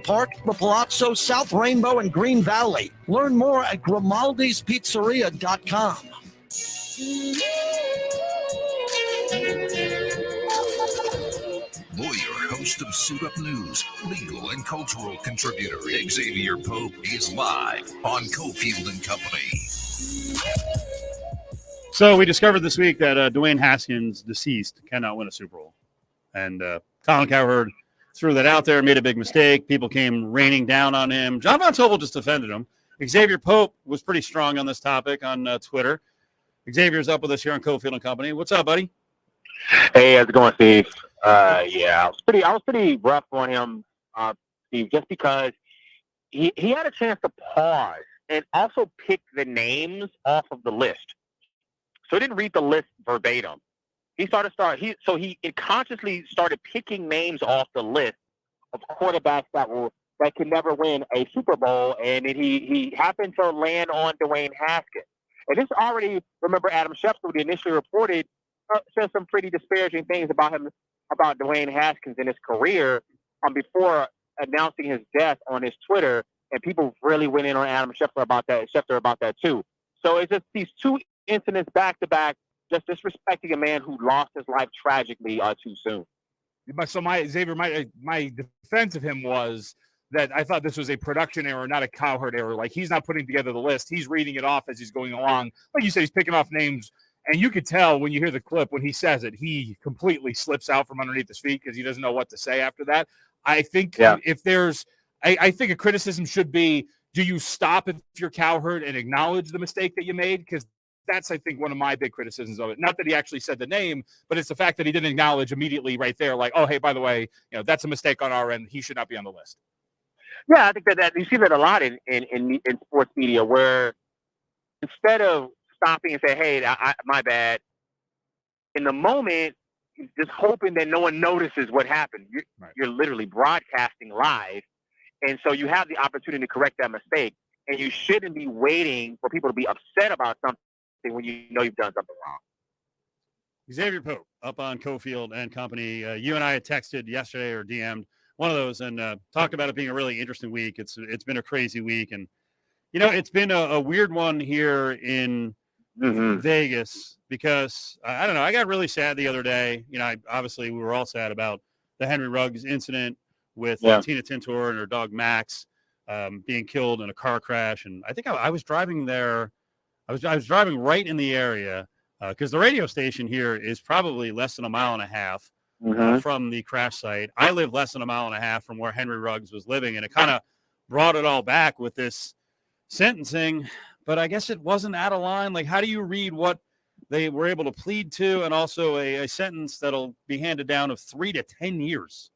Park, the Palazzo, South Rainbow, and Green Valley. Learn more at Grimaldi'sPizzeria.com. Lawyer, host of Suit Up News, legal and cultural contributor Exavier Pope is live on Cofield Company. So we discovered this week that Dwayne Haskins, deceased, cannot win a Super Bowl. And Colin Cowherd threw that out there, made a big mistake. People came raining down on him. John Von Tobel just defended him. Exavier Pope was pretty strong on this topic on Twitter. Xavier's up with us here on Cofield Company. What's up, buddy? Hey, how's it going, Steve? I was pretty rough on him, Steve, just because he had a chance to pause and also pick the names off of the list. So he didn't read the list verbatim. He consciously started picking names off the list of quarterbacks that can never win a Super Bowl, and he happened to land on Dwayne Haskins. And this already, remember, Adam Schefter, who initially reported, said some pretty disparaging things about Dwayne Haskins in his career before announcing his death on his Twitter, and people really went in on Adam Schefter about that too. So it's just these two incidents back to back, just disrespecting a man who lost his life tragically too soon. So my defense of him was that I thought this was a production error, not a Cowherd error. Like, he's not putting together the list. He's reading it off as he's going along. Like you said, he's picking off names. And you could tell when you hear the clip, when he says it, he completely slips out from underneath his feet because he doesn't know what to say after that. I think if there's – I think a criticism should be, do you stop if you're Cowherd and acknowledge the mistake that you made? Because that's, I think, one of my big criticisms of it. Not that he actually said the name, but it's the fact that he didn't acknowledge immediately right there, like, oh, hey, by the way, that's a mistake on our end. He should not be on the list. Yeah, I think that you see that a lot in sports media, where instead of stopping and say, hey, my bad, in the moment, just hoping that no one notices what happened. You're literally broadcasting live, and so you have the opportunity to correct that mistake, and you shouldn't be waiting for people to be upset about something when you know you've done something wrong. Exavier Pope up on Cofield and Company. You and I had texted yesterday or DM'd one of those and talked about it being a really interesting week. It's been a crazy week, and it's been a weird one here in Vegas because I don't know. I got really sad the other day. Obviously we were all sad about the Henry Ruggs incident with Tina Tintor and her dog Max being killed in a car crash, and I think I was driving there. I was driving right in the area because the radio station here is probably less than a mile and a half from the crash site. I live less than a mile and a half from where Henry Ruggs was living, and it kind of brought it all back with this sentencing. But I guess it wasn't out of line. Like, how do you read what they were able to plead to, and also a sentence that'll be handed down of 3 to 10 years?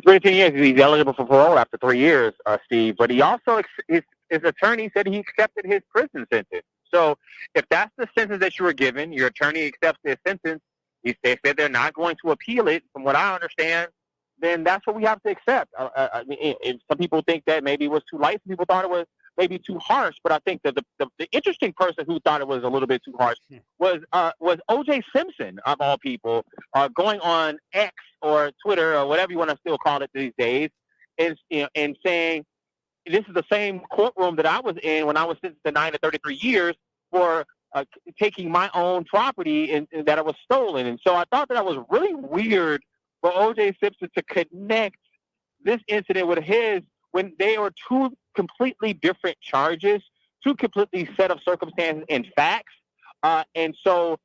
3 to 10 years. He's eligible for parole after 3 years, Steve. But he also, his attorney said he accepted his prison sentence. So if that's the sentence that you were given, your attorney accepts his sentence, they said they're not going to appeal it, from what I understand, then that's what we have to accept. I mean, some people think that maybe it was too light. Some people thought it was maybe too harsh. But I think that the interesting person who thought it was a little bit too harsh was O.J. Simpson, of all people, going on X or Twitter or whatever you want to still call it these days, and saying, this is the same courtroom that I was in when I was sentenced to 9 to 33 years for taking my own property and that it was stolen. And so I thought that was really weird for O.J. Simpson to connect this incident with his when they are two completely different charges, two completely set of circumstances and facts. And so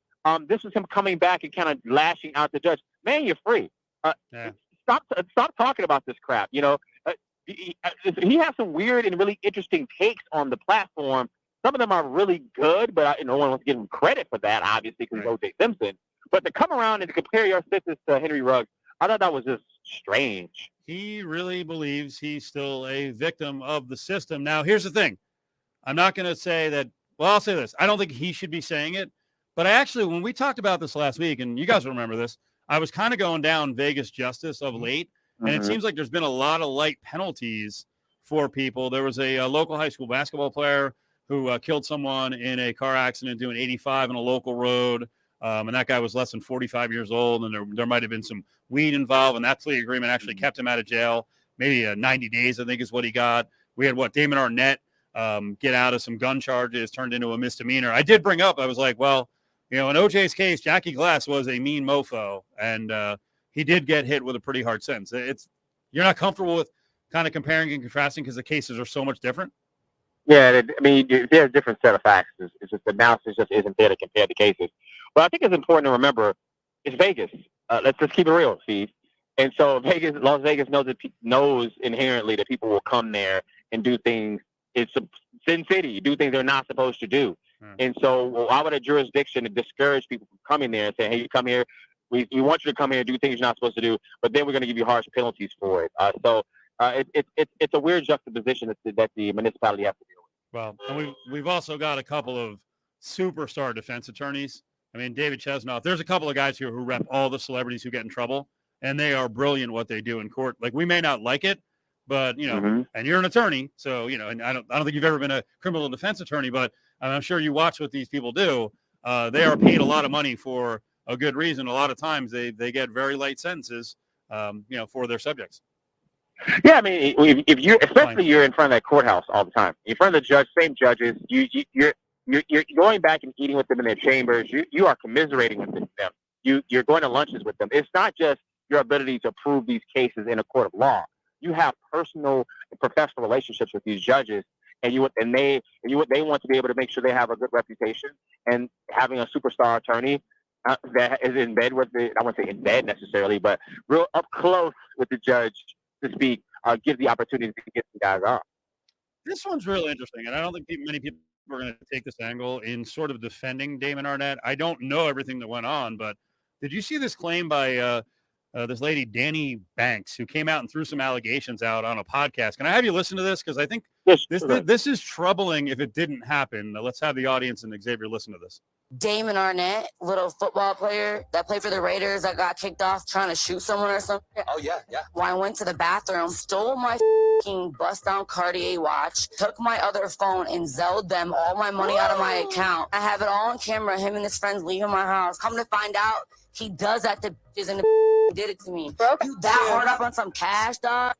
this was him coming back and kind of lashing out the judge. Man, you're free. Stop talking about this crap. He has some weird and really interesting takes on the platform. Some of them are really good, but no one wants to give him credit for that, obviously, because O.J. Simpson. But to come around and to compare your sentence to Henry Ruggs, I thought that was just strange. He really believes he's still a victim of the system. Now, here's the thing. I'm not going to say that. Well, I'll say this. I don't think he should be saying it. But when we talked about this last week, and you guys remember this, I was kind of going down Vegas justice of late. And it seems like there's been a lot of light penalties for people. There was a local high school basketball player who killed someone in a car accident doing 85 on a local road. And that guy was less than 45 years old. And there might have been some weed involved. And that plea agreement actually kept him out of jail maybe 90 days, I think is what he got. We had Damon Arnett get out of some gun charges, turned into a misdemeanor. I did bring up, I was like, well, in OJ's case, Jackie Glass was a mean mofo, and he did get hit with a pretty hard sentence. You're not comfortable with kind of comparing and contrasting because the cases are so much different? Yeah, I mean, there's a different set of facts. It's just the analysis just isn't there to compare the cases. But I think it's important to remember it's Vegas. Let's just keep it real, Steve. And so Las Vegas knows inherently that people will come there and do things. It's a Sin City, do things they're not supposed to do. And so why would a jurisdiction discourage people from coming there and say, hey, you come here, we want you to come here and do things you're not supposed to do, but then we're going to give you harsh penalties for it. It's a weird juxtaposition that the municipality has to deal with. Well, and we've also got a couple of superstar defense attorneys. I mean, David Chesnoff, there's a couple of guys here who rep all the celebrities who get in trouble, and they are brilliant what they do in court. Like, we may not like it, but, and you're an attorney, so, and I don't think you've ever been a criminal defense attorney, but I'm sure you watch what these people do. They are paid a lot of money for a good reason. A lot of times they get very light sentences, for their subjects. Yeah, I mean, if you're in front of that courthouse all the time, in front of the same judges, you're going back and eating with them in their chambers. You are commiserating with them. You're going to lunches with them. It's not just your ability to prove these cases in a court of law. You have personal and professional relationships with these judges, and they want to be able to make sure they have a good reputation. And having a superstar attorney that is in bed with I wouldn't say in bed necessarily, but real up close with the judge to speak, gives the opportunity to get the guys off. This one's really interesting, and I don't think many people are going to take this angle in sort of defending Damon Arnett. I don't know everything that went on, but did you see this claim by this lady, Danny Banks, who came out and threw some allegations out on a podcast? Can I have you listen to this? Because I think this is troubling if it didn't happen. Let's have the audience and Xavier listen to this. Damon Arnett, little football player that played for the Raiders that got kicked off trying to shoot someone or something. Oh, yeah. When I went to the bathroom, stole my bust-down Cartier watch, took my other phone, and Zelled them all my money out of my account. I have it all on camera, him and his friends leaving my house. Come to find out, he does that to bitches and the did it to me. You that hard up on some cash, dog?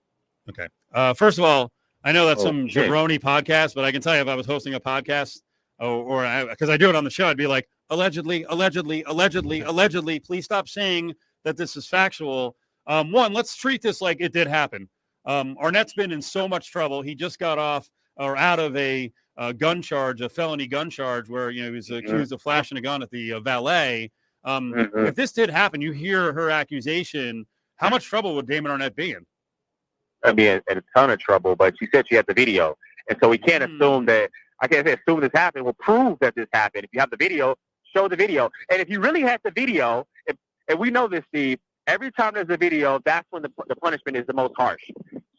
Okay. First of all, I know that's some jabroni podcast, but I can tell you if I was hosting a podcast, or because I do it on the show, I'd be like, allegedly, please stop saying that this is factual. One, let's treat this like it did happen. Arnett's been in so much trouble. He just got off or out of a gun charge, a felony gun charge where, he was accused of flashing a gun at the valet. If this did happen, you hear her accusation, how much trouble would Damon Arnett be in? I'd be in a ton of trouble, but she said she had the video. And so we can't assume that, I can't say assume this happened. We'll prove that this happened. If you have the video, show the video. And if you really had the video, and we know this, Steve, every time there's a video, that's when the punishment is the most harsh.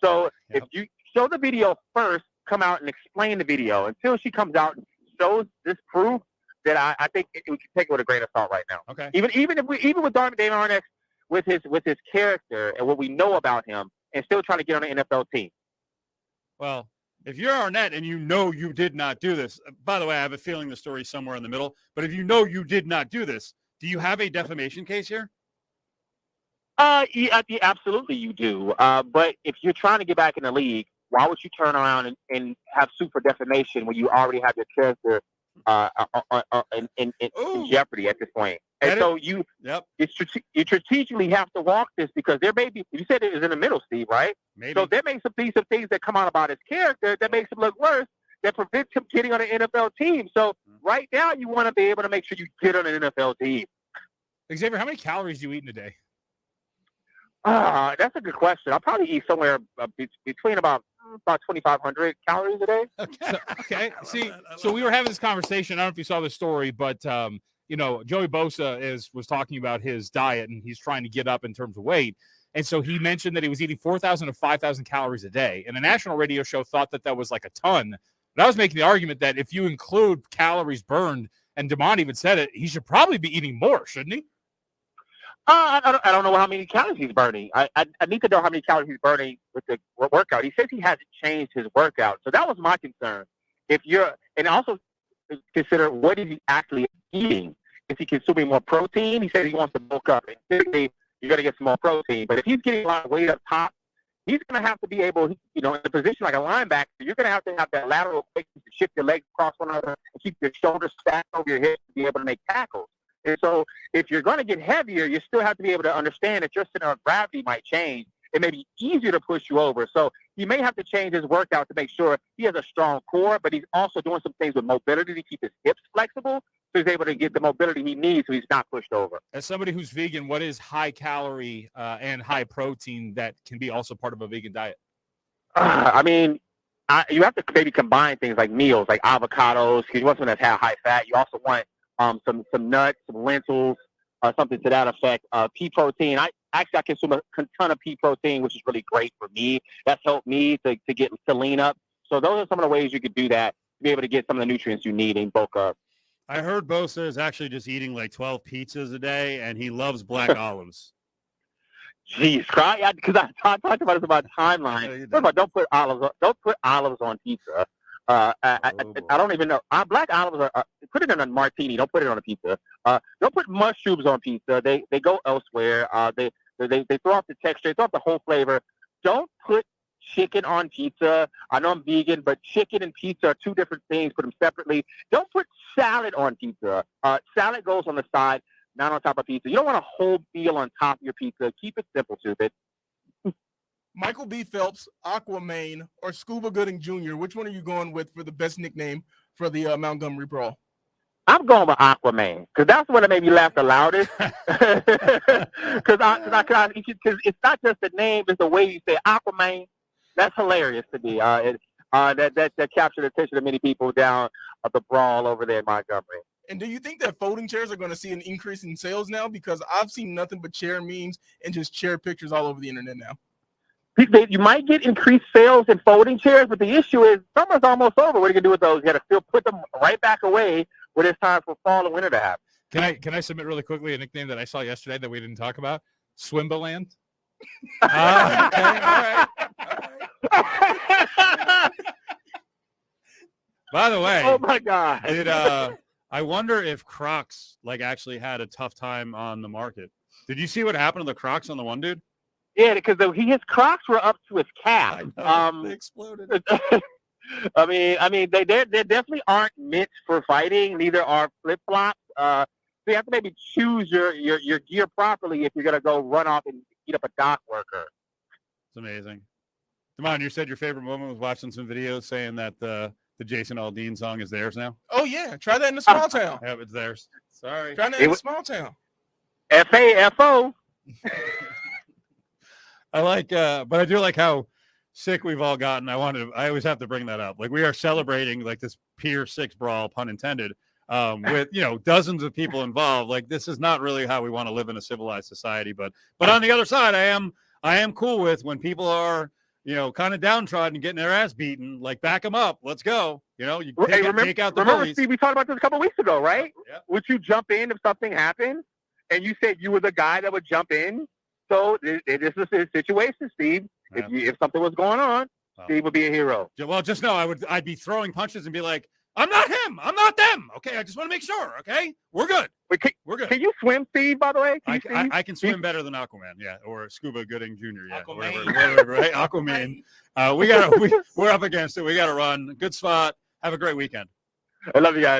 So if you show the video first, come out and explain the video until she comes out and shows this proof, that I think we can take it with a grain of salt right now. Okay. Even with Damon Arnett, with his character and what we know about him, and still trying to get on an NFL team. Well, if you're Arnett and you did not do this, by the way, I have a feeling the story's somewhere in the middle, but if you did not do this, do you have a defamation case here? Yeah, absolutely you do. But if you're trying to get back in the league, why would you turn around and have suit for defamation when you already have your character in jeopardy at this point? And so you strategically have to walk this, because there may be, you said it was in the middle, Steve, right? Maybe. So there may be some things that come out about his character that makes him look worse, that prevents him getting on an NFL team. So right now you want to be able to make sure you get on an NFL team. Xavier, how many calories do you eat in a day? That's a good question. I'll probably eat somewhere between about 2,500 calories a day. Okay. See, so we were having this conversation. I don't know if you saw the story, but Joey Bosa was talking about his diet, and he's trying to get up in terms of weight. And so he mentioned that he was eating 4,000 to 5,000 calories a day. And a national radio show thought that was like a ton. But I was making the argument that if you include calories burned, and DeMond even said it, he should probably be eating more, shouldn't he? I don't know how many calories he's burning. I need to know how many calories he's burning with the workout. He says he hasn't changed his workout. So that was my concern. And also consider, what is he actually eating? Is he consuming more protein? He says he wants to bulk up. And typically, you're going to get some more protein. But if he's getting a lot of weight up top he's going to have to be able, in a position like a linebacker, you're going to have that lateral quickness to shift your legs across one another and keep your shoulders stacked over your hips to be able to make tackles. And so if you're going to get heavier, you still have to be able to understand that your center of gravity might change. It may be easier to push you over. So he may have to change his workout to make sure he has a strong core, but he's also doing some things with mobility to keep his hips flexible so he's able to get the mobility he needs so he's not pushed over. As somebody who's vegan, what is high calorie and high protein that can be also part of a vegan diet? You have to maybe combine things like meals, like avocados, because you want something that's high fat. You also want some nuts, some lentils, something to that effect. Pea protein. I consume a ton of pea protein, which is really great for me. That's helped me to lean up. So those are some of the ways you could do that to be able to get some of the nutrients you need in bulk up. I heard Bosa is actually just eating like 12 pizzas a day, and he loves black olives. Jeez, because I talked about this about timeline. First of all, don't put olives on pizza. I don't even know. Black olives are put it in a martini. Don't put it on a pizza. Don't put mushrooms on pizza. They go elsewhere. They throw off the texture. They throw off the whole flavor. Don't put chicken on pizza. I know I'm vegan, but chicken and pizza are two different things. Put them separately. Don't put salad on pizza. Salad goes on the side, not on top of pizza. You don't want a whole meal on top of your pizza. Keep it simple, stupid. Michael B. Phelps, Aquaman, or Scuba Gooding Jr., which one are you going with for the best nickname for the Montgomery Brawl? I'm going with Aquaman because that's what made me laugh the loudest. Because it's not just the name; it's the way you say Aquaman. That's hilarious to me. That captured the attention of many people down at the brawl over there in Montgomery. And do you think that folding chairs are going to see an increase in sales now? Because I've seen nothing but chair memes and just chair pictures all over the internet now. You might get increased sales in folding chairs, but the issue is summer's almost over. What are you going to do with those? You got to still put them right back away when it's time for fall and winter to happen. Can I submit really quickly a nickname that I saw yesterday that we didn't talk about? Swimbaland. Okay, all right. By the way, Oh my God! I wonder if Crocs actually had a tough time on the market. Did you see what happened to the Crocs on the one dude? Yeah, because his Crocs were up to his calf. They exploded. They definitely aren't meant for fighting. Neither are flip flops. So you have to maybe choose your gear properly if you're gonna go run off and beat up a dock worker. It's amazing. Damon, you said your favorite moment was watching some videos saying that the Jason Aldean song is theirs now. Oh yeah, try that in a small town. Yeah, it's theirs. Sorry. Try that in a small town. FAFO. but I do like how sick we've all gotten. I always have to bring that up. We are celebrating this Pier 6 brawl, pun intended, with dozens of people involved. This is not really how we want to live in a civilized society. But on the other side, I am cool with when people are kind of downtrodden and getting their ass beaten. Back them up. Let's go. You take out the remember, bullies. Steve, we talked about this a couple weeks ago, right? Yeah. Would you jump in if something happened? And you said you were the guy that would jump in. So this is a situation, Steve. Yeah. If something was going on, Steve would be a hero. Well, just know I'd be throwing punches and be like, I'm not him. I'm not them. Okay, I just want to make sure. Okay, we're good. We're good. Can you swim, Steve? By the way, I can swim better than Aquaman. Yeah, or Scuba Gooding Jr. Yeah, Aquaman. whatever, right? Aquaman. We're up against it. We got to run. Good spot. Have a great weekend. I love you guys.